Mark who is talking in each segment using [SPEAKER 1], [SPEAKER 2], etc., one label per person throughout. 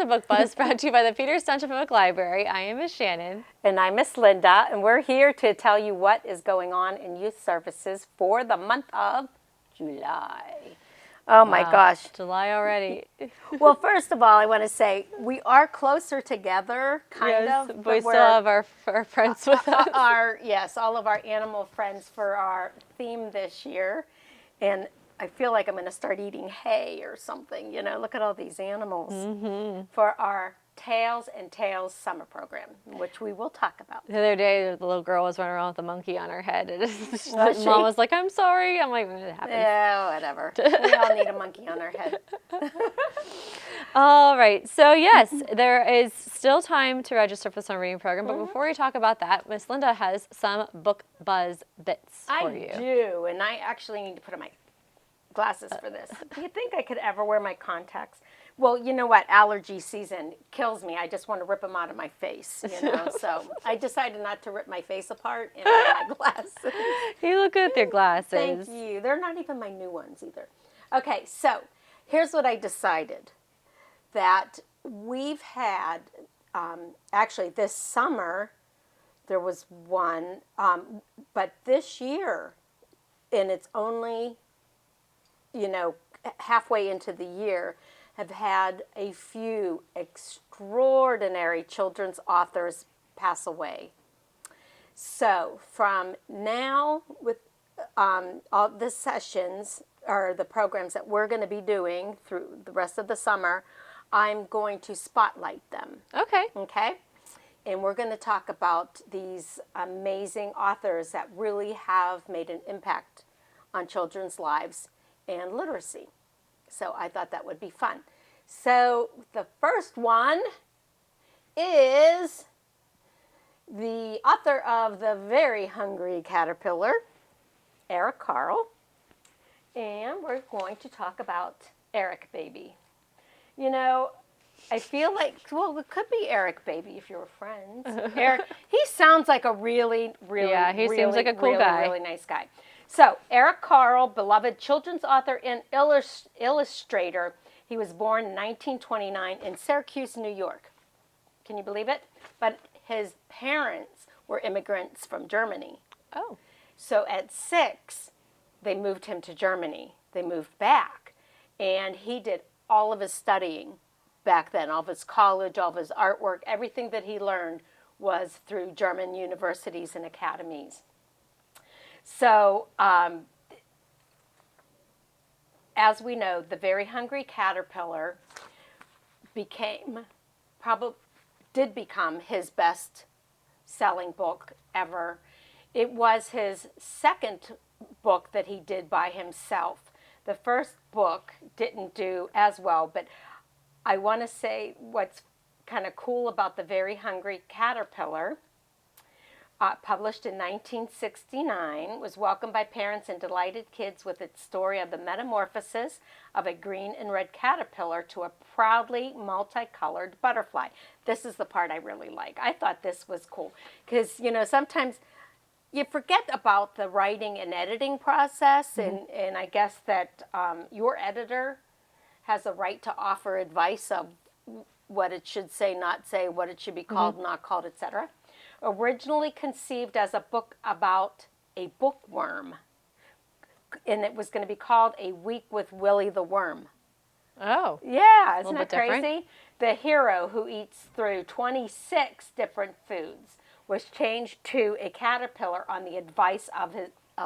[SPEAKER 1] to Book Buzz, brought to you by the Peters Township Public Library. I am Miss Shannon.
[SPEAKER 2] And I'm Miss Linda, and we're here to tell you what is going on in youth services for the month of July. Oh my gosh.
[SPEAKER 1] July already.
[SPEAKER 2] Well, first of all, I want to say we are closer together, kind of.
[SPEAKER 1] But we still have our friends with us.
[SPEAKER 2] Yes, all of our animal friends for our theme this year. And I feel like I'm going to start eating hay or something. You know, look at all these animals for our Tails and Tales summer program, which we will talk about.
[SPEAKER 1] The other day, the little girl was running around with a monkey on her head. And Mom was like, I'm sorry. I'm like, it happens.
[SPEAKER 2] Yeah, whatever. We all need a monkey on our head.
[SPEAKER 1] All right. So, yes, there is still time to register for the summer reading program. But before we talk about that, Miss Linda has some Book Buzz bits for you.
[SPEAKER 2] I do. And I actually need to put on my glasses for this. Do you think I could ever wear my contacts? Well, you know what? Allergy season kills me. I just want to rip them out of my face, you know. So I decided not to rip my face apart and wear my glasses.
[SPEAKER 1] You look good with your glasses.
[SPEAKER 2] Thank you. They're not even my new ones either. Okay, so here's what I decided. That we've had, actually this summer, there was one, but this year, and it's only, you know, halfway into the year, have had a few extraordinary children's authors pass away. So from now, with all the sessions or the programs that we're going to be doing through the rest of the summer, I'm going to spotlight them.
[SPEAKER 1] Okay.
[SPEAKER 2] Okay? And we're going to talk about these amazing authors that really have made an impact on children's lives and literacy. So I thought that would be fun. So the first one is the author of The Very Hungry Caterpillar, Eric Carle. And we're going to talk about Eric Baby. You know, I feel like, well, it could be Eric Baby if you're friends. Eric, he sounds like a really,
[SPEAKER 1] seems like a cool guy.
[SPEAKER 2] Really nice guy. So, Eric Carle, beloved children's author and illustrator. He was born in 1929 in Syracuse, New York. Can you believe it? But his parents were immigrants from Germany.
[SPEAKER 1] Oh.
[SPEAKER 2] So at 6, they moved him to Germany. They moved back. And he did all of his studying back then, all of his college, all of his artwork, everything that he learned was through German universities and academies. So, as we know, The Very Hungry Caterpillar did become his best-selling book ever. It was his second book that he did by himself. The first book didn't do as well, but I want to say what's kind of cool about The Very Hungry Caterpillar, published in 1969, was welcomed by parents and delighted kids with its story of the metamorphosis of a green and red caterpillar to a proudly multicolored butterfly. This is the part I really like. I thought this was cool because, you know, sometimes you forget about the writing and editing process, and I guess that your editor has a right to offer advice of what it should say, not say, what it should be called, not called, etc. Originally conceived as a book about a bookworm, and it was going to be called A Week with Willie the Worm.
[SPEAKER 1] Oh.
[SPEAKER 2] Yeah, isn't that crazy?
[SPEAKER 1] Different.
[SPEAKER 2] The hero who eats through 26 different foods was changed to a caterpillar on the advice of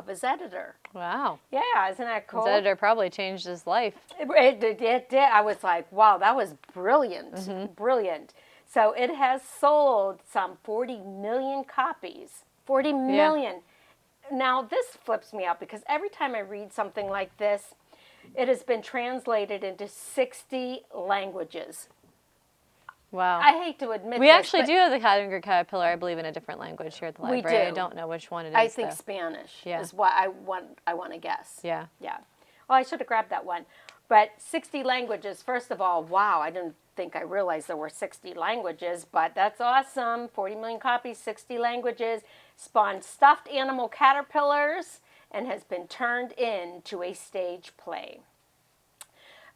[SPEAKER 2] his editor.
[SPEAKER 1] Wow.
[SPEAKER 2] Yeah, isn't that cool?
[SPEAKER 1] His editor probably changed his life.
[SPEAKER 2] It did. I was like, wow, that was brilliant. Brilliant. So it has sold some 40 million copies. 40 million. Yeah. Now, this flips me out because every time I read something like this, it has been translated into 60 languages.
[SPEAKER 1] Wow.
[SPEAKER 2] I hate to admit
[SPEAKER 1] we actually do have the Hungry Caterpillar, I believe, in a different language here at the library.
[SPEAKER 2] We do.
[SPEAKER 1] I don't know which one it is.
[SPEAKER 2] I think Spanish is what I want to guess.
[SPEAKER 1] Yeah.
[SPEAKER 2] Yeah. Well, I should have grabbed that one. But 60 languages, first of all, wow, I didn't think I realized there were 60 languages, but that's awesome. 40 million copies, 60 languages, spawned stuffed animal caterpillars, and has been turned into a stage play.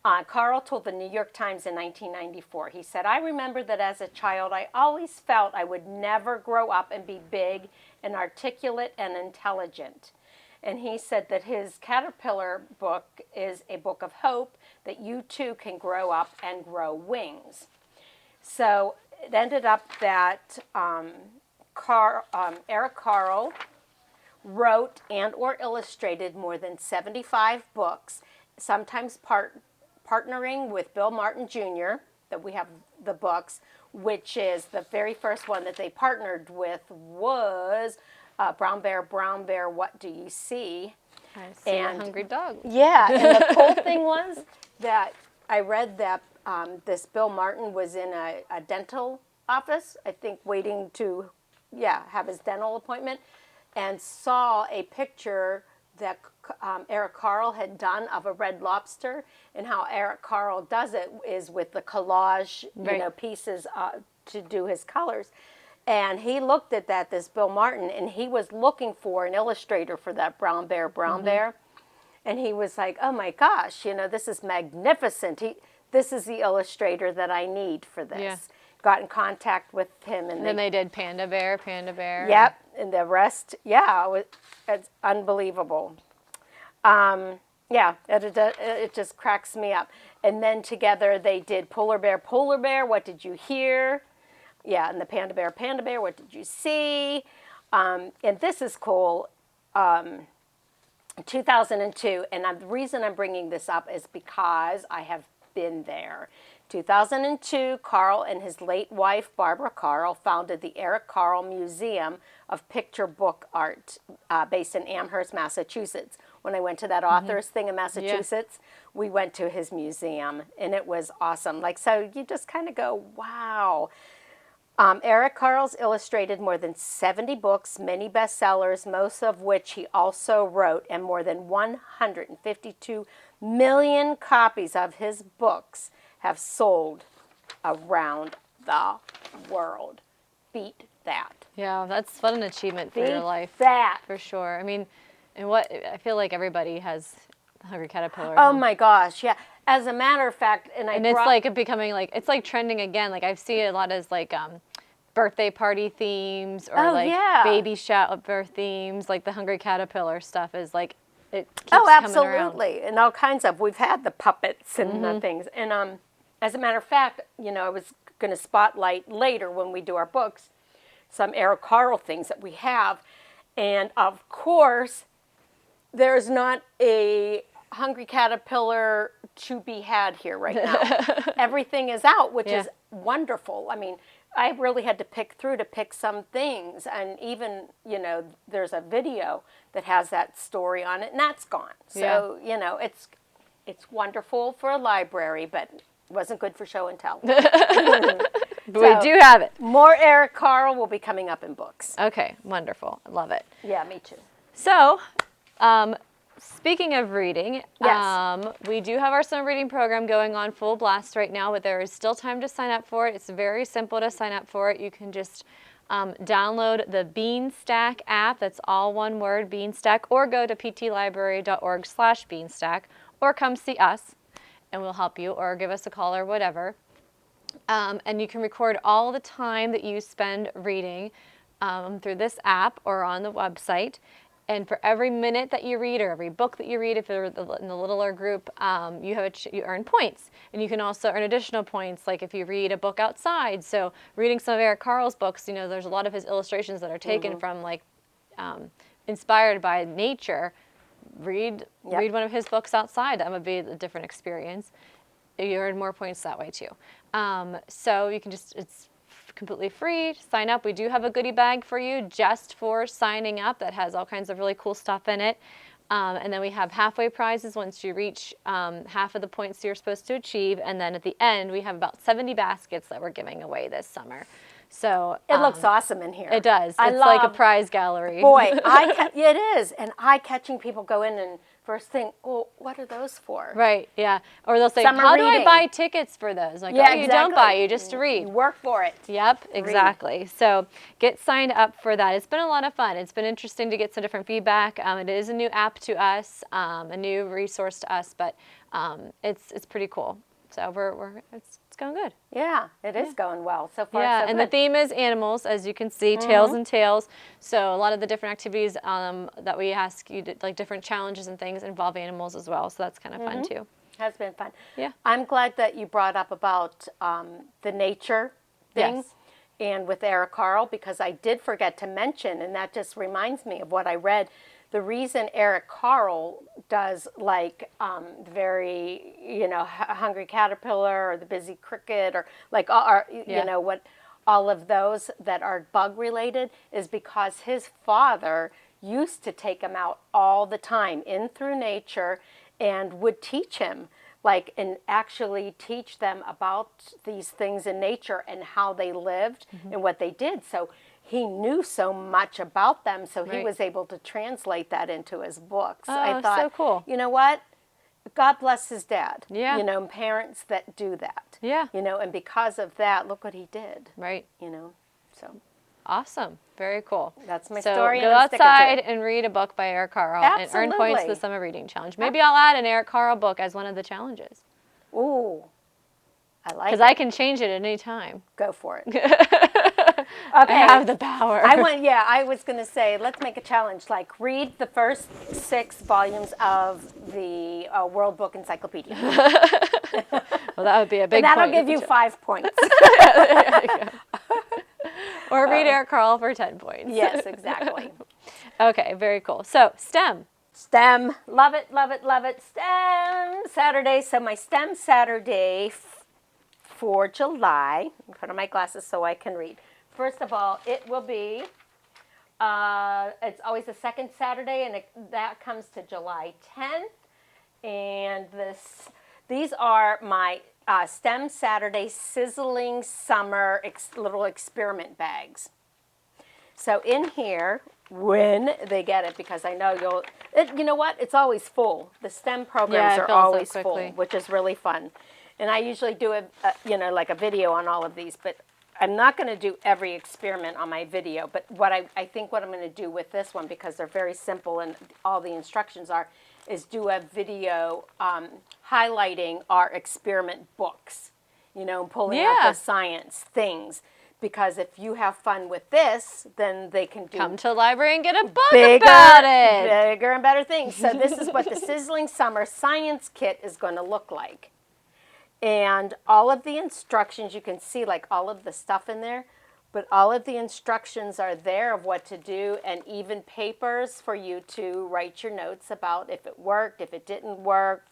[SPEAKER 2] Carl told the New York Times in 1994, he said, "I remember that as a child, I always felt I would never grow up and be big and articulate and intelligent." And he said that his Caterpillar book is a book of hope, that you too can grow up and grow wings. So it ended up that Eric Carle wrote and or illustrated more than 75 books, sometimes partnering with Bill Martin Jr., that we have the books, which is the very first one that they partnered with was Brown Bear, What Do You See?
[SPEAKER 1] I see a hungry dog.
[SPEAKER 2] Yeah, and the cool thing was that I read that this Bill Martin was in a dental office, I think waiting to, have his dental appointment, and saw a picture that Eric Carle had done of a red lobster, and how Eric Carle does it is with the collage, pieces to do his colors. And he looked at that, this Bill Martin, and he was looking for an illustrator for that Brown Bear. And he was like, oh my gosh, this is magnificent. This is the illustrator that I need for this. Yeah. Got in contact with him. And
[SPEAKER 1] then they did Panda Bear.
[SPEAKER 2] Yep, and the rest, it's unbelievable. It just cracks me up. And then together they did Polar Bear, What Did You Hear? Yeah, and the Panda Bear, What Did You See? And this is cool. 2002, and the reason I'm bringing this up is because I have been there. 2002, Carl and his late wife, Barbara Carl, founded the Eric Carle Museum of Picture Book Art based in Amherst, Massachusetts. When I went to that author's thing in Massachusetts, we went to his museum, and it was awesome. So you just kind of go, wow. Eric Carle's illustrated more than 70 books, many bestsellers, most of which he also wrote, and more than 152 million copies of his books have sold around the world. Beat that.
[SPEAKER 1] Yeah, that's what an achievement for your life.
[SPEAKER 2] Beat that.
[SPEAKER 1] For sure. I mean, I feel like everybody has the Hungry Caterpillar.
[SPEAKER 2] Oh my gosh, yeah. As a matter of fact,
[SPEAKER 1] it's like becoming it's like trending again. Like I've seen a lot as birthday party themes or baby shower themes. Like the Hungry Caterpillar stuff is it keeps
[SPEAKER 2] absolutely, and all kinds of. We've had the puppets and the things, and as a matter of fact, I was going to spotlight later when we do our books some Eric Carle things that we have, and of course, there's not a Hungry Caterpillar to be had here right now. Everything is out, which is wonderful. I mean, I really had to pick some things, and even, there's a video that has that story on it, and that's gone. So, it's wonderful for a library, but it wasn't good for show and tell.
[SPEAKER 1] But we do have it.
[SPEAKER 2] More Eric Carle will be coming up in books.
[SPEAKER 1] Okay, wonderful. I love it.
[SPEAKER 2] Yeah, me too.
[SPEAKER 1] So, speaking of reading, we do have our summer reading program going on full blast right now, but there is still time to sign up for it. It's very simple to sign up for it. You can just download the Beanstack app. That's all one word, Beanstack, or go to ptlibrary.org/Beanstack, or come see us, and we'll help you, or give us a call or whatever. And you can record all the time that you spend reading through this app or on the website. And for every minute that you read or every book that you read, if you're in the littler group, you earn points. And you can also earn additional points, like if you read a book outside. So reading some of Eric Carle's books, there's a lot of his illustrations that are taken from inspired by nature. Read one of his books outside. That would be a different experience. You earn more points that way too. So you can it's completely free. Sign up. We do have a goodie bag for you just for signing up that has all kinds of really cool stuff in it. And then we have halfway prizes once you reach half of the points you're supposed to achieve. And then at the end, we have about 70 baskets that we're giving away this summer. So
[SPEAKER 2] it looks awesome in here.
[SPEAKER 1] It does. It's like a prize gallery.
[SPEAKER 2] Boy, it is. And eye-catching, people go in and first thing, well, what are those for?
[SPEAKER 1] Right, yeah. Or they'll say,
[SPEAKER 2] Summer
[SPEAKER 1] how do I
[SPEAKER 2] reading.
[SPEAKER 1] buy tickets for those? Like,
[SPEAKER 2] Yeah,
[SPEAKER 1] oh, you don't
[SPEAKER 2] exactly.
[SPEAKER 1] buy, you just read.
[SPEAKER 2] You work for it.
[SPEAKER 1] Yep, exactly. So get signed up for that. It's been a lot of fun. It's been interesting to get some different feedback. It is a new app to us, a new resource to us, but it's pretty cool. So it's going good.
[SPEAKER 2] Yeah, it is going well. So far,
[SPEAKER 1] Yeah,
[SPEAKER 2] so
[SPEAKER 1] and
[SPEAKER 2] good.
[SPEAKER 1] the theme is animals, as you can see, tails and tales. So a lot of the different activities that we ask you to, like different challenges and things, involve animals as well. So that's kind of fun too.
[SPEAKER 2] Has been fun.
[SPEAKER 1] Yeah.
[SPEAKER 2] I'm glad that you brought up about the nature thing.
[SPEAKER 1] Yes.
[SPEAKER 2] And with Eric Carle, because I did forget to mention, and that just reminds me of what I read. The reason Eric Carle does like very, Hungry Caterpillar or The Busy Cricket or like, all of those that are bug related is because his father used to take him out all the time in through nature and would teach him and actually teach them about these things in nature and how they lived and what they did. So he knew so much about them, so he was able to translate that into his books.
[SPEAKER 1] Oh,
[SPEAKER 2] I thought,
[SPEAKER 1] so cool.
[SPEAKER 2] you know what? God bless his dad.
[SPEAKER 1] Yeah.
[SPEAKER 2] Parents that do that.
[SPEAKER 1] Yeah.
[SPEAKER 2] And because of that, look what he did.
[SPEAKER 1] Right.
[SPEAKER 2] So
[SPEAKER 1] Awesome. Very cool.
[SPEAKER 2] that's my
[SPEAKER 1] So
[SPEAKER 2] story.
[SPEAKER 1] go
[SPEAKER 2] and I'm sticking to
[SPEAKER 1] outside
[SPEAKER 2] it.
[SPEAKER 1] and read a book by Eric Carle and earn points for the
[SPEAKER 2] Absolutely.
[SPEAKER 1] Summer Reading Challenge. Maybe I'll add an Eric Carle book as one of the challenges.
[SPEAKER 2] Ooh, I like
[SPEAKER 1] Because
[SPEAKER 2] it.
[SPEAKER 1] I can change it at any time.
[SPEAKER 2] Go for it.
[SPEAKER 1] I
[SPEAKER 2] Okay.
[SPEAKER 1] have the power.
[SPEAKER 2] I was going to say, let's make a challenge. Like, read the first 6 volumes of the World Book Encyclopedia.
[SPEAKER 1] Well, that would be a big
[SPEAKER 2] And that'll
[SPEAKER 1] point.
[SPEAKER 2] give you 5 points.
[SPEAKER 1] Or read Eric Carle for 10 points.
[SPEAKER 2] Yes, exactly.
[SPEAKER 1] Okay, very cool. So, STEM.
[SPEAKER 2] STEM. Love it, love it, love it. STEM Saturday. So my STEM Saturday for July, I'll put on my glasses so I can read. First of all, it will be, it's always the second Saturday, and that comes to July 10th. And these are my STEM Saturday Sizzling Summer little experiment bags. So in here, when they get it, because I know you know what? It's always full. The STEM programs
[SPEAKER 1] it
[SPEAKER 2] are
[SPEAKER 1] fills up
[SPEAKER 2] always full,
[SPEAKER 1] quickly.
[SPEAKER 2] which is really fun. And I usually do like a video on all of these, but I'm not going to do every experiment on my video. But I think what I'm going to do with this one, because they're very simple and all the instructions is do a video highlighting our experiment books, pulling out the science things. Because if you have fun with this, then they can do
[SPEAKER 1] Come to the library and get a book
[SPEAKER 2] bigger,
[SPEAKER 1] about it.
[SPEAKER 2] bigger and better things. So this is what the Sizzling Summer Science Kit is going to look like. And all of the instructions, you can see like all of the stuff in there, but all of the instructions are there of what to do, and even papers for you to write your notes about if it worked, if it didn't work,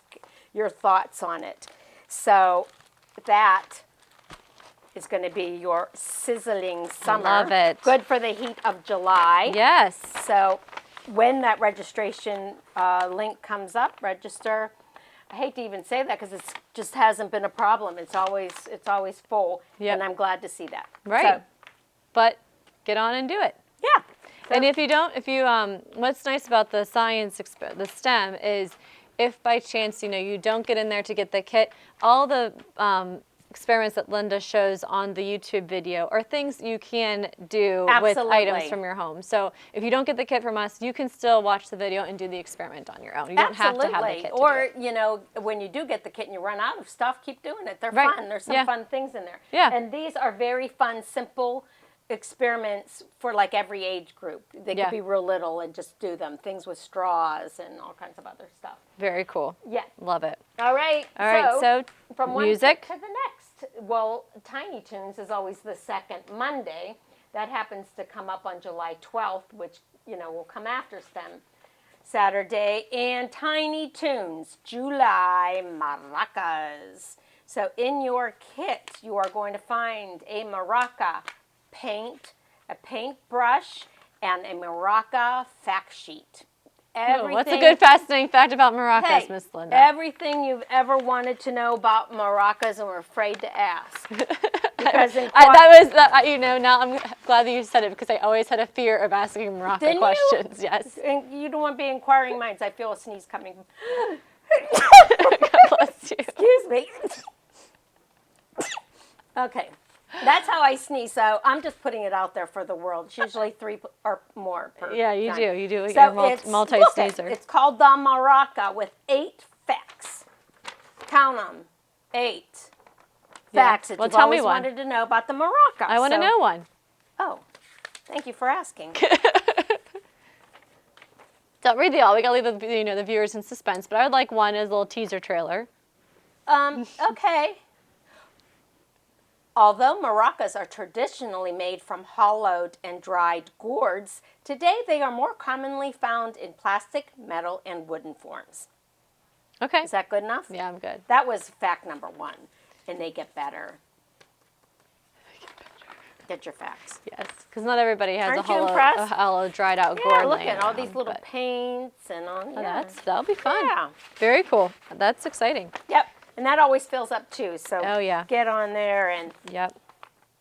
[SPEAKER 2] your thoughts on it. So that is going to be your sizzling summer.
[SPEAKER 1] Love it.
[SPEAKER 2] Good for the heat of July.
[SPEAKER 1] Yes.
[SPEAKER 2] So when that registration link comes up, register. I hate to even say that because it just hasn't been a problem. It's always full, and I'm glad to see that.
[SPEAKER 1] Right.
[SPEAKER 2] So,
[SPEAKER 1] but get on and do it.
[SPEAKER 2] yeah. So,
[SPEAKER 1] And if you what's nice about the the STEM is if by chance, you don't get in there to get the kit, all the experiments that Linda shows on the YouTube video are things you can do with items from your home. So if you don't get the kit from us, you can still watch the video and do the experiment on your own. You don't have to have the kit to
[SPEAKER 2] or,
[SPEAKER 1] do it.
[SPEAKER 2] when you do get the kit and you run out of stuff, keep doing it. They're
[SPEAKER 1] Right.
[SPEAKER 2] fun. There's some
[SPEAKER 1] Yeah.
[SPEAKER 2] fun things in there.
[SPEAKER 1] Yeah.
[SPEAKER 2] And these are very fun, simple experiments for like every age group. They could be real little and just do them. Things with straws and all kinds of other stuff.
[SPEAKER 1] Very cool.
[SPEAKER 2] Yeah.
[SPEAKER 1] Love it.
[SPEAKER 2] All right.
[SPEAKER 1] All right, so
[SPEAKER 2] from one
[SPEAKER 1] music.
[SPEAKER 2] to the next. Well, Tiny Toons is always the second Monday. That happens to come up on July 12th, which, will come after STEM Saturday. And Tiny Toons, July maracas. So in your kit, you are going to find a maraca paint, a paintbrush, and a maraca fact sheet.
[SPEAKER 1] What's a good fascinating fact about maracas, Miss Linda?
[SPEAKER 2] Everything you've ever wanted to know about maracas and were afraid to ask. Because
[SPEAKER 1] that was, now I'm glad that you said it because I always had a fear of asking Morocco
[SPEAKER 2] Didn't you?
[SPEAKER 1] questions. Yes.
[SPEAKER 2] And you don't want to be inquiring minds. I feel a sneeze coming.
[SPEAKER 1] God bless you.
[SPEAKER 2] Excuse me. Okay. That's how I sneeze. So I'm just putting it out there for the world. It's usually 3 or more per
[SPEAKER 1] Yeah, you
[SPEAKER 2] time.
[SPEAKER 1] do. You do.
[SPEAKER 2] So
[SPEAKER 1] You're
[SPEAKER 2] it's
[SPEAKER 1] multi-sneezer.
[SPEAKER 2] It's called the Maraca with 8 facts. Count them. 8 facts that
[SPEAKER 1] Well,
[SPEAKER 2] you've
[SPEAKER 1] tell me
[SPEAKER 2] always
[SPEAKER 1] one.
[SPEAKER 2] wanted to know about the Maraca.
[SPEAKER 1] I want to know one.
[SPEAKER 2] Oh, thank you for asking.
[SPEAKER 1] Don't read the all. We gotta leave the viewers in suspense. But I would like one as a little teaser trailer.
[SPEAKER 2] Okay. Although maracas are traditionally made from hollowed and dried gourds, today they are more commonly found in plastic, metal, and wooden forms.
[SPEAKER 1] Okay.
[SPEAKER 2] Is that good enough?
[SPEAKER 1] Yeah, I'm good.
[SPEAKER 2] That was fact number 1, and they get better. Get your facts.
[SPEAKER 1] Yes, because not everybody has
[SPEAKER 2] Aren't you impressed?
[SPEAKER 1] a hollow, dried out
[SPEAKER 2] Yeah,
[SPEAKER 1] gourd
[SPEAKER 2] look
[SPEAKER 1] laying
[SPEAKER 2] at all
[SPEAKER 1] around,
[SPEAKER 2] these little
[SPEAKER 1] but-
[SPEAKER 2] paints and all.
[SPEAKER 1] Oh,
[SPEAKER 2] Yeah.
[SPEAKER 1] that'll be fun.
[SPEAKER 2] Yeah.
[SPEAKER 1] Very cool. That's exciting.
[SPEAKER 2] Yep. And that always fills up too. So
[SPEAKER 1] Oh, yeah.
[SPEAKER 2] get on there and
[SPEAKER 1] Yep.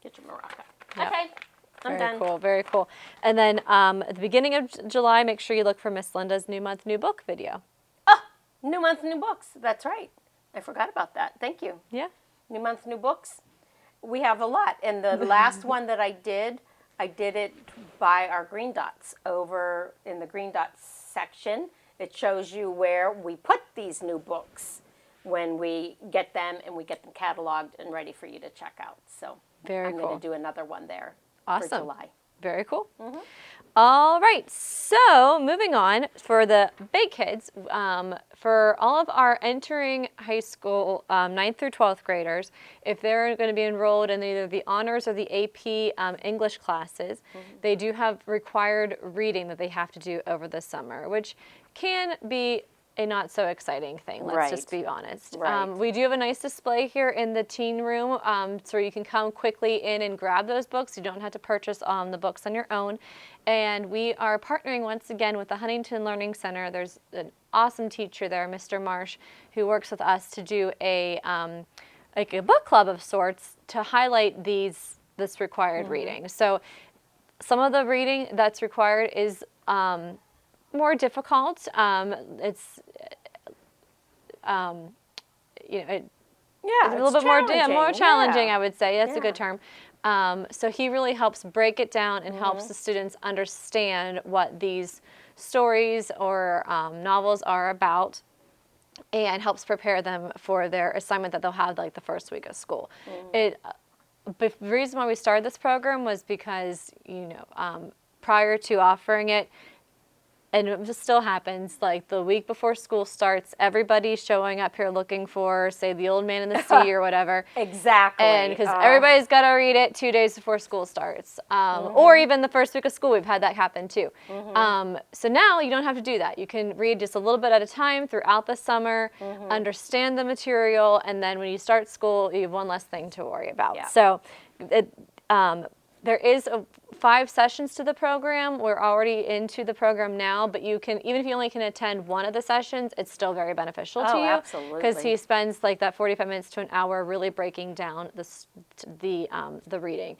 [SPEAKER 2] get your maraca.
[SPEAKER 1] Yep.
[SPEAKER 2] Okay. I'm
[SPEAKER 1] Very
[SPEAKER 2] done.
[SPEAKER 1] cool. Very cool. And then at the beginning of July, make sure you look for Miss Linda's New Month, New Book video.
[SPEAKER 2] Oh, new month, new books. That's right. I forgot about that. Thank you.
[SPEAKER 1] Yeah.
[SPEAKER 2] New month, new books. We have a lot. And the last one that I did it by our green dots. Over in the green dots section, it shows you where we put these new books when we get them, and we get them cataloged and ready for you to check out. So
[SPEAKER 1] Very
[SPEAKER 2] I'm
[SPEAKER 1] cool.
[SPEAKER 2] going to do another one there for
[SPEAKER 1] Awesome.
[SPEAKER 2] July.
[SPEAKER 1] Very cool. All right, so moving on for the big kids, for all of our entering high school 9th through 12th graders, if they're going to be enrolled in either the honors or the AP English classes, they do have required reading that they have to do over the summer, which can be a not so exciting thing, let's just
[SPEAKER 2] Right.
[SPEAKER 1] be honest.
[SPEAKER 2] Right.
[SPEAKER 1] We do have a nice display here in the teen room, so you can come quickly in and grab those books. You don't have to purchase the books on your own. And we are partnering once again with the Huntington Learning Center. There's an awesome teacher there, Mr. Marsh, who works with us to do a like a book club of sorts to highlight this required reading. So some of the reading that's required is more difficult. It's
[SPEAKER 2] Yeah,
[SPEAKER 1] a little bit more challenging, I would say. That's a
[SPEAKER 2] Yeah.
[SPEAKER 1] good term. So he really helps break it down and helps the students understand what these stories or novels are about, and helps prepare them for their assignment that they'll have like the first week of school. The reason why we started this program was because, prior to offering it, and it just still happens, like the week before school starts, everybody's showing up here looking for, say, The Old Man and the Sea or whatever.
[SPEAKER 2] Exactly.
[SPEAKER 1] And because everybody's got to read it 2 days before school starts. Or even the first week of school, we've had that happen too. So now you don't have to do that. You can read just a little bit at a time throughout the summer, understand the material, and then when you start school, you have one less thing to worry about.
[SPEAKER 2] Yeah.
[SPEAKER 1] So there is 5 sessions to the program. We're already into the program now, but you can, even if you only can attend one of the sessions, it's still very beneficial to
[SPEAKER 2] Oh,
[SPEAKER 1] you.
[SPEAKER 2] absolutely.
[SPEAKER 1] Because he spends like that 45 minutes to an hour really breaking down the reading.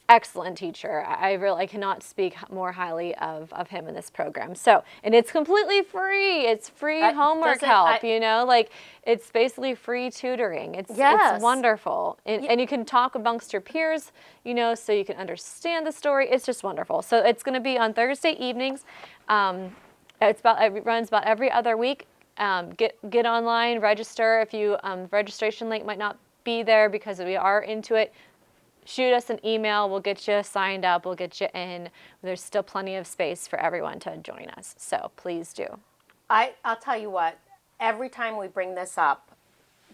[SPEAKER 1] Excellent teacher. I cannot speak more highly of him in this program. So, and it's completely free. It's free homework help, it's basically free tutoring. It's wonderful. And you can talk amongst your peers, so you can understand the story. It's just wonderful. So it's going to be on Thursday evenings. It runs about every other week. Get online, register. If you registration link might not be there because we are into it, shoot us an email. We'll get you signed up. We'll get you in. There's still plenty of space for everyone to join us. So please do.
[SPEAKER 2] I'll tell you what, every time we bring this up,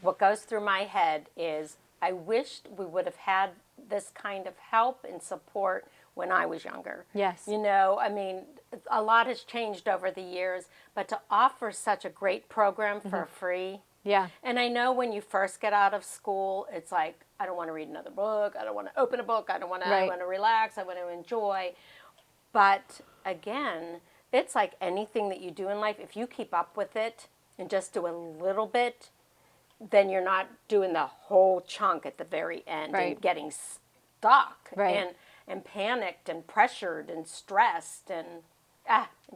[SPEAKER 2] what goes through my head is I wished we would have had this kind of help and support when I was younger.
[SPEAKER 1] Yes.
[SPEAKER 2] A lot has changed over the years, but to offer such a great program for free.
[SPEAKER 1] Yeah.
[SPEAKER 2] And I know when you first get out of school, it's like, I don't want to read another book. I don't want to open a book. I want to relax. I want to enjoy. But again, it's like anything that you do in life. If you keep up with it and just do a little bit, then you're not doing the whole chunk at the very end and getting stuck and panicked and pressured and stressed and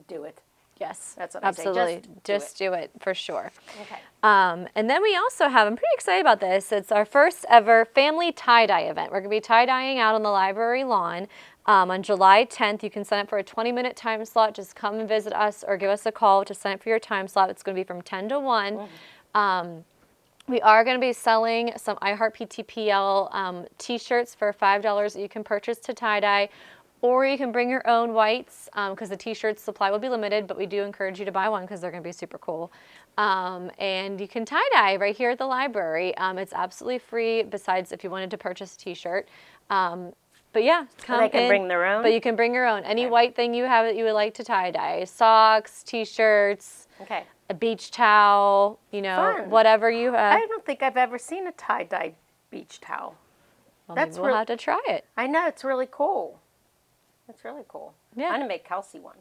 [SPEAKER 2] do it.
[SPEAKER 1] Yes,
[SPEAKER 2] That's what
[SPEAKER 1] absolutely.
[SPEAKER 2] I say.
[SPEAKER 1] Just do it for sure.
[SPEAKER 2] Okay.
[SPEAKER 1] And then we also have, I'm pretty excited about this. It's our first ever family tie-dye event. We're going to be tie-dyeing out on the library lawn on July 10th. You can sign up for a 20-minute time slot. Just come and visit us or give us a call to sign up for your time slot. It's going to be from 10 to 1. We are going to be selling some I Heart PTPL t-shirts for $5 that you can purchase to tie-dye. Or you can bring your own whites because the t-shirt supply will be limited, but we do encourage you to buy one because they're going to be super cool. And you can tie-dye right here at the library. It's absolutely free besides if you wanted to purchase a t-shirt. But yeah, come in.
[SPEAKER 2] They can bring their own?
[SPEAKER 1] But you can bring your own. Any white thing you have that you would like to tie-dye. Socks, t-shirts, a beach towel, whatever you have.
[SPEAKER 2] I don't think I've ever seen a tie-dye beach towel.
[SPEAKER 1] Well, maybe we'll have to try it.
[SPEAKER 2] I know, it's really cool. It's really cool.
[SPEAKER 1] Yeah.
[SPEAKER 2] I'm going to make Kelsey one.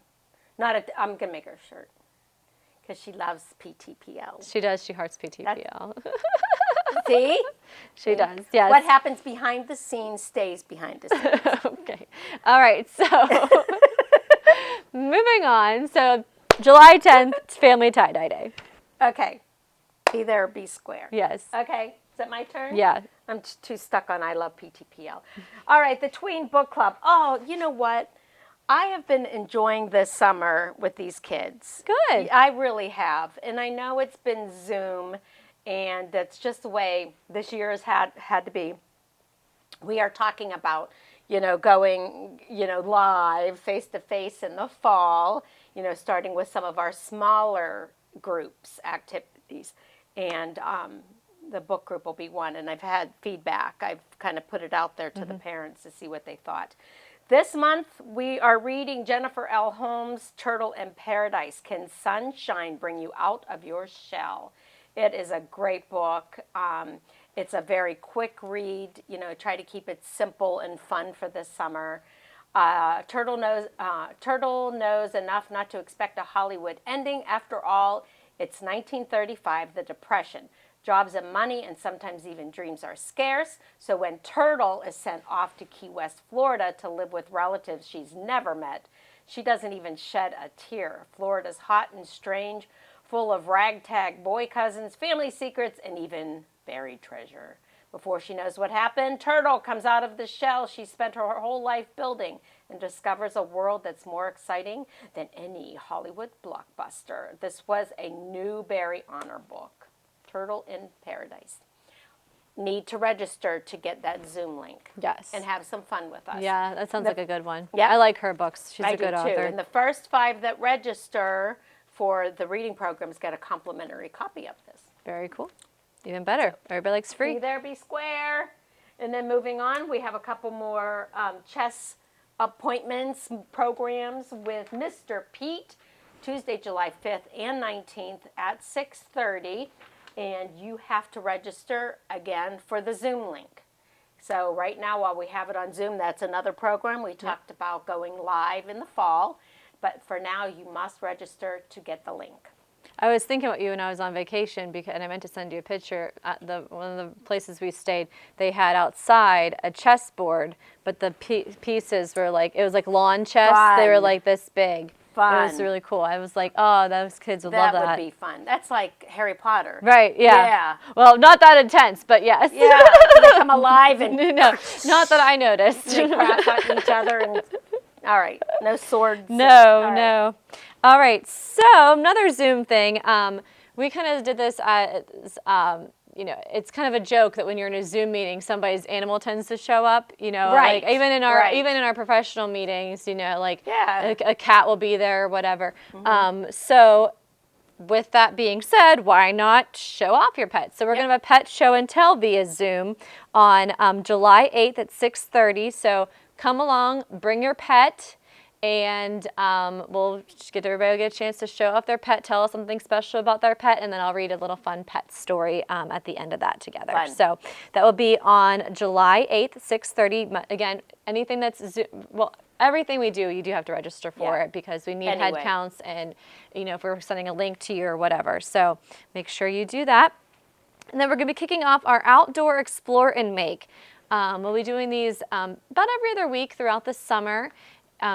[SPEAKER 2] I'm going to make her a shirt because she loves PTPL.
[SPEAKER 1] She does. She hearts PTPL.
[SPEAKER 2] See?
[SPEAKER 1] She does, yes.
[SPEAKER 2] What happens behind the scenes stays behind the scenes.
[SPEAKER 1] Okay. All right. So moving on. So July 10th, it's Family Tie-Dye Day.
[SPEAKER 2] Okay. Be there or be square.
[SPEAKER 1] Yes.
[SPEAKER 2] Okay. Is it my turn?
[SPEAKER 1] Yeah.
[SPEAKER 2] I'm too stuck on I love PTPL. All right, the Tween Book Club. Oh, you know what? I have been enjoying this summer with these kids.
[SPEAKER 1] Good.
[SPEAKER 2] I really have. And I know it's been Zoom, and that's just the way this year has had to be. We are talking about, going, live face-to-face in the fall, starting with some of our smaller groups, activities. And the book group will be one, and I've had feedback. I've kind of put it out there to the parents to see what they thought. This month, we are reading Jennifer L. Holmes' Turtle in Paradise. Can Sunshine Bring You Out of Your Shell? It is a great book. It's a very quick read. Try to keep it simple and fun for this summer. Turtle knows enough not to expect a Hollywood ending. After all, it's 1935, the Depression. Jobs and money and sometimes even dreams are scarce. So when Turtle is sent off to Key West, Florida to live with relatives she's never met, she doesn't even shed a tear. Florida's hot and strange, full of ragtag boy cousins, family secrets, and even buried treasure. Before she knows what happened, Turtle comes out of the shell she spent her whole life building and discovers a world that's more exciting than any Hollywood blockbuster. This was a Newbery Honor book. Turtle in Paradise. Need to register to get that Zoom link.
[SPEAKER 1] Yes.
[SPEAKER 2] And have some fun with us.
[SPEAKER 1] Yeah, that sounds like a good one.
[SPEAKER 2] Yeah.
[SPEAKER 1] I like her books. She's
[SPEAKER 2] I
[SPEAKER 1] a good
[SPEAKER 2] do too.
[SPEAKER 1] author.
[SPEAKER 2] And the first 5 that register for the reading programs get a complimentary copy of this.
[SPEAKER 1] Very cool. Even better. Everybody likes free.
[SPEAKER 2] Be there, be square. And then moving on, we have a couple more chess appointments, programs with Mr. Pete, Tuesday, July 5th and 19th at 6:30. And you have to register again for the Zoom link. So right now, while we have it on Zoom, that's another program. We talked about going live in the fall, but for now, you must register to get the link.
[SPEAKER 1] I was thinking about you when I was on vacation, and I meant to send you a picture. At one of the places we stayed, they had outside a chessboard, but the pieces were it was like lawn chess.
[SPEAKER 2] Fun.
[SPEAKER 1] They were like this big.
[SPEAKER 2] Fun.
[SPEAKER 1] It was really cool. I was like, oh, those kids would love that.
[SPEAKER 2] That would be fun. That's like Harry Potter.
[SPEAKER 1] Right, yeah.
[SPEAKER 2] Yeah.
[SPEAKER 1] Well, not that intense, but yes.
[SPEAKER 2] Yeah, they come alive and
[SPEAKER 1] no, not that I noticed.
[SPEAKER 2] they crack at each other. And all right, no swords.
[SPEAKER 1] No. All right, so another Zoom thing. We kind of did this as, it's kind of a joke that when you're in a Zoom meeting, somebody's animal tends to show up.
[SPEAKER 2] Right.
[SPEAKER 1] Like even in our professional meetings,
[SPEAKER 2] Yeah.
[SPEAKER 1] a cat will be there or whatever. So with that being said, why not show off your pet? So we're going to have a pet show and tell via Zoom on July 8th at 6:30. So come along, bring your pet. And we'll just everybody get a chance to show off their pet, tell us something special about their pet, and then I'll read a little fun pet story at the end of that together.
[SPEAKER 2] Fun.
[SPEAKER 1] So that will be on July 8th, 6:30. Again, anything that's everything we do, you do have to register for it because we need head counts and if we're sending a link to you or whatever. So make sure you do that. And then we're going to be kicking off our Outdoor Explore and Make. We'll be doing these about every other week throughout the summer,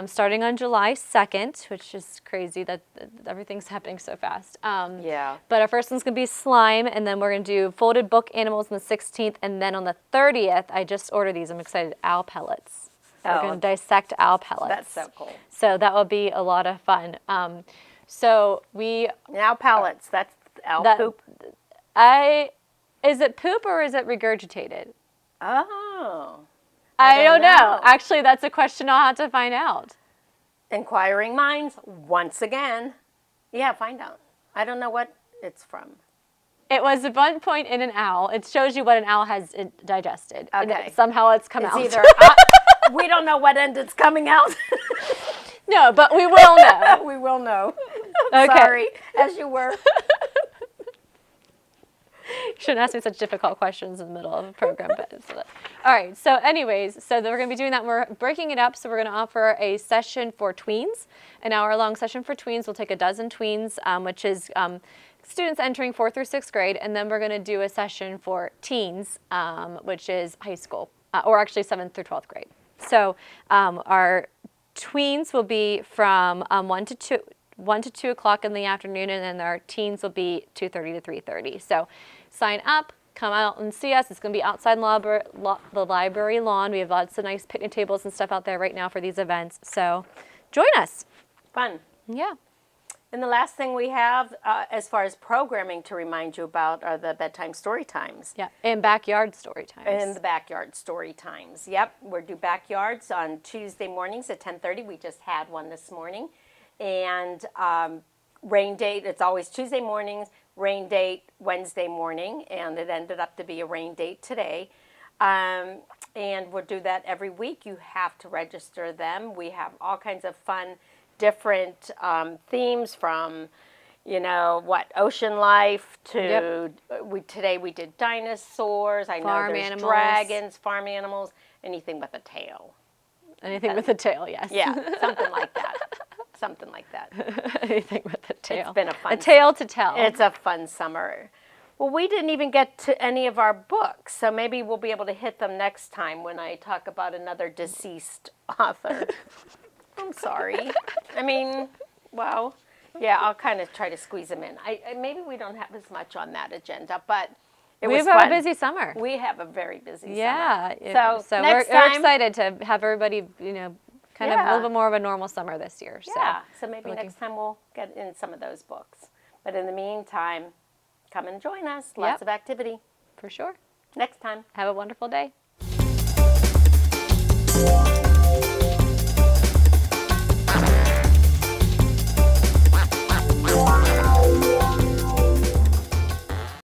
[SPEAKER 1] starting on July 2nd, which is crazy that everything's happening so fast.
[SPEAKER 2] Yeah.
[SPEAKER 1] But our first one's going to be slime, and then we're going to do folded book animals on the 16th, and then on the 30th, I just ordered these. I'm excited. Owl pellets. We're going to dissect owl pellets.
[SPEAKER 2] That's so cool.
[SPEAKER 1] So that will be a lot of fun.
[SPEAKER 2] Owl pellets. That's owl poop.
[SPEAKER 1] Is it poop or is it regurgitated?
[SPEAKER 2] Oh.
[SPEAKER 1] I don't know. Actually, that's a question I'll have to find out.
[SPEAKER 2] Inquiring minds, once again. Yeah, find out. I don't know what it's from.
[SPEAKER 1] It was at one point in an owl. It shows you what an owl has digested.
[SPEAKER 2] Okay.
[SPEAKER 1] And somehow it's come out.
[SPEAKER 2] Either we don't know what end it's coming out.
[SPEAKER 1] No, but we will know.
[SPEAKER 2] We will know.
[SPEAKER 1] Okay.
[SPEAKER 2] Sorry, as you were.
[SPEAKER 1] You shouldn't ask me such difficult questions in the middle of a program. All right, so anyways, so we're going to be doing that. We're breaking it up, so we're going to offer a session for tweens, an hour-long session for tweens. We'll take a dozen tweens, which is students entering 4th through 6th grade, and then we're going to do a session for teens, which is high school, or actually 7th through 12th grade. So our tweens will be from 1 to 2 o'clock in the afternoon, and then our teens will be 2:30 to 3:30. So sign up, come out and see us. It's going to be outside the library lawn. We have lots of nice picnic tables and stuff out there right now for these events. So join us.
[SPEAKER 2] Fun.
[SPEAKER 1] Yeah.
[SPEAKER 2] And the last thing we have, as far as programming to remind you about, are the bedtime story times.
[SPEAKER 1] Yeah, and backyard story times.
[SPEAKER 2] And the backyard story times. Yep, we're due backyards on Tuesday mornings at 10:30. We just had one this morning. And rain date, it's always Tuesday mornings, rain date Wednesday morning, and it ended up to be a rain date today. And we'll do that every week. You have to register them. We have all kinds of fun, different themes from, ocean life to, today we did dinosaurs. I know there's
[SPEAKER 1] animals.
[SPEAKER 2] Dragons, farm animals, anything with a tail.
[SPEAKER 1] Anything with a tail, yes.
[SPEAKER 2] Yeah, something like that. Something like that.
[SPEAKER 1] Anything with a tail.
[SPEAKER 2] It's been a
[SPEAKER 1] tale to tell.
[SPEAKER 2] It's a fun summer. Well, we didn't even get to any of our books, so maybe we'll be able to hit them next time when I talk about another deceased author. I'm sorry. I'll kind of try to squeeze them in. Maybe we don't have as much on that agenda, but it was fun.
[SPEAKER 1] We have a busy summer.
[SPEAKER 2] We have a very busy summer.
[SPEAKER 1] Yeah. So we're excited to have everybody, kind of a little bit more of a normal summer this year.
[SPEAKER 2] Yeah, so maybe next time we'll get in some of those books. But in the meantime, come and join us. Lots of activity.
[SPEAKER 1] For sure.
[SPEAKER 2] Next time.
[SPEAKER 1] Have a wonderful day.